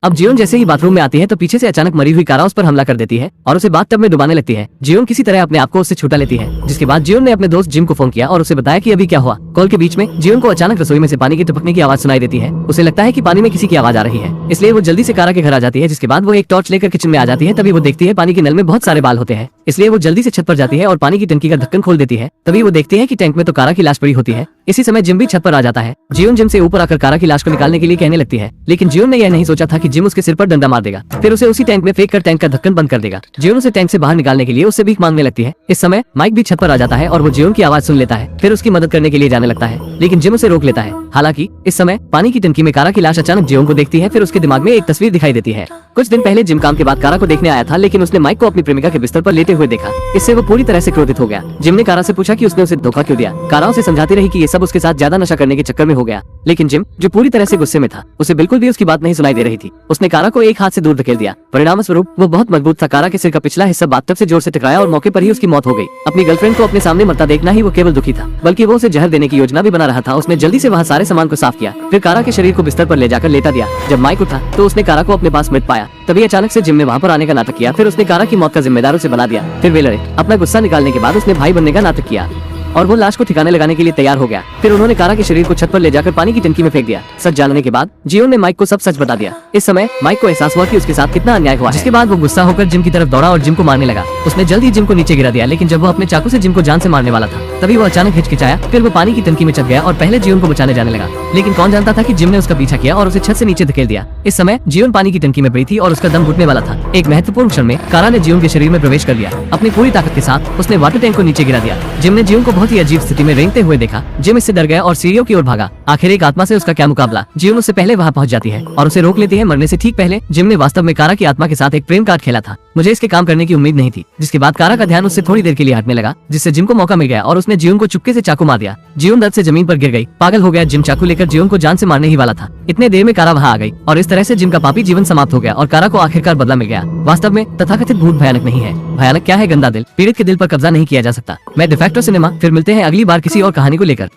अब जियोन जैसे ही बाथरूम में आती है तो पीछे से अचानक मरी हुई कारा उस पर हमला कर देती है और उसे बाथटब में डुबाने लगती है। जियोन किसी तरह अपने आप को उससे छुटा लेती है, जिसके बाद जियोन ने अपने दोस्त जिम को फोन किया और उसे बताया कि अभी क्या हुआ। कॉल के बीच में जियोन को अचानक रसोई में से पानी की टपकने की आवाज सुनाई देती है। उसे लगता है कि पानी में किसी की आवाज आ रही है, इसलिए वो जल्दी से कारा के घर आ जाती है। जिसके बाद वो एक टॉर्च लेकर किचन में आ जाती है। तभी वो देखती है पानी के नल में बहुत सारे बाल होते हैं, इसलिए वो जल्दी से छत पर जाती है और पानी की टंकी का ढक्कन खोल देती है। तभी वो देखती है कि टैंक में तो कारा की लाश पड़ी होती है। इसी समय जिम भी छत पर आ जाता है। जियोन जिम से ऊपर आकर कारा की लाश को निकालने के लिए कहने लगती है, लेकिन जियोन ने यह नहीं सोचा था कि जिम उसके सिर पर डंडा मार देगा, फिर उसे उसी टैंक में फेंक कर टैंक का ढक्कन बंद कर देगा। जियोन उसे टैंक से बाहर निकालने के लिए उससे भीख मांगने लगती है। इस समय माइक भी छत पर आ जाता है और वो जियोन की आवाज सुन लेता है, फिर उसकी मदद करने के लिए जाने लगता है, लेकिन जिम उसे रोक लेता है। हालांकि इस समय पानी की टंकी में कारा की लाश अचानक जियोन को देखती है। फिर उसके दिमाग में एक तस्वीर दिखाई देती है। कुछ दिन पहले जिम काम के बाद कारा को देखने आया था, लेकिन उसने माइक को अपनी प्रेमिका के बिस्तर पर लेटे हुए देखा। इससे वो पूरी तरह से क्रोधित हो गया। जिम ने कारा से पूछा कि उसने उसे धोखा क्यों दिया। कारा उसे समझाती रही कि ये सब उसके साथ ज्यादा नशा करने के चक्कर में हो गया, लेकिन जिम जो पूरी तरह से गुस्से में था, उसे बिल्कुल भी उसकी बात नहीं सुनाई दे रही थी। उसने कारा को एक हाथ से दूर धकेल दिया। परिणाम स्वरूप वो बहुत मजबूत था। कारा के सिर का पिछला हिस्सा बाथटब से जोर से टकराया और मौके पर ही उसकी मौत हो गई। अपनी गर्लफ्रेंड को अपने सामने मरता देखना ही वो केवल दुखी था, बल्कि वो उसे जहर देने की योजना भी बना रहा था। उसने जल्दी से वहाँ सारे सामान को साफ किया, फिर कारा के शरीर को बिस्तर पर ले जाकर लेटा दिया। जब माइक उठा तो उसने कारा को अपने पास मृत पाया। तभी अचानक से जिम ने वहाँ पर आने का नाटक किया। फिर उसने कारा की मौत का जिम्मेदार उसे बना दिया। फिर वे लड़े। अपना गुस्सा निकालने के बाद उसने भाई बनने का नाटक किया और वो लाश को ठिकाने लगाने के लिए तैयार हो गया। फिर उन्होंने कारा के शरीर को छत पर ले जाकर पानी की टंकी में फेंक दिया। सच जानने के बाद जियोन ने माइक को सब सच बता दिया। इस समय माइक को एहसास हुआ कि उसके साथ कितना अन्याय हुआ है। जिसके बाद वो गुस्सा होकर जिम की तरफ दौड़ा और जिम को मारने लगा। उसने जल्द ही जिम को नीचे गिरा दिया, लेकिन जब वो अपने चाकू से जिम को जान से मारने वाला था, तभी वो अचानक हिचकिचाया। फिर वो पानी की टंकी में चढ़ गया और पहले जियोन को बचाने जाने लगा, लेकिन कौन जानता था कि जिम ने उसका पीछा किया और उसे छत से नीचे धकेल दिया। इस समय जियोन पानी की टंकी में पड़ी थी और उसका दम घुटने वाला था। एक महत्वपूर्ण क्षण में कारा ने जियोन के शरीर में प्रवेश कर लिया। अपनी पूरी ताकत के साथ उसने वाटर टैंक को नीचे गिरा दिया। जिम ने जियोन को बहुत ही अजीब स्थिति में रेंगते हुए देखा। जिम इससे डर गया और सीढ़ियों की ओर भागा। आखिर एक आत्मा से उसका क्या मुकाबला। जियोन उससे पहले वहां पहुंच जाती है और उसे रोक लेती है। मरने से ठीक पहले जिम ने वास्तव में कारा की आत्मा के साथ एक प्रेम कार्ड खेला था। मुझे इसके काम करने की उम्मीद नहीं थी। जिसके बाद कारा का ध्यान उससे थोड़ी देर के लिए हटने लगा, जिससे जिम को मौका मिल गया और उसने जियोन को चुपके से चाकू मार दिया। जियोन दर्द से जमीन पर गिर गई। पागल हो गया। जिम चाकू लेकर जियोन को जान से मारने ही वाला था। इतने देर में कारा वहाँ आ गई और इस तरह से जिम का पापी जीवन समाप्त हो गया और कारा को आखिरकार बदला मिल गया। वास्तव में तथाकथित भूत भयानक नहीं है। भयानक क्या है? गंदा दिल। पीड़ित के दिल पर कब्जा नहीं किया जा सकता। मैं डिफेक्टो सिनेमा। फिर मिलते हैं अगली बार किसी और कहानी को लेकर।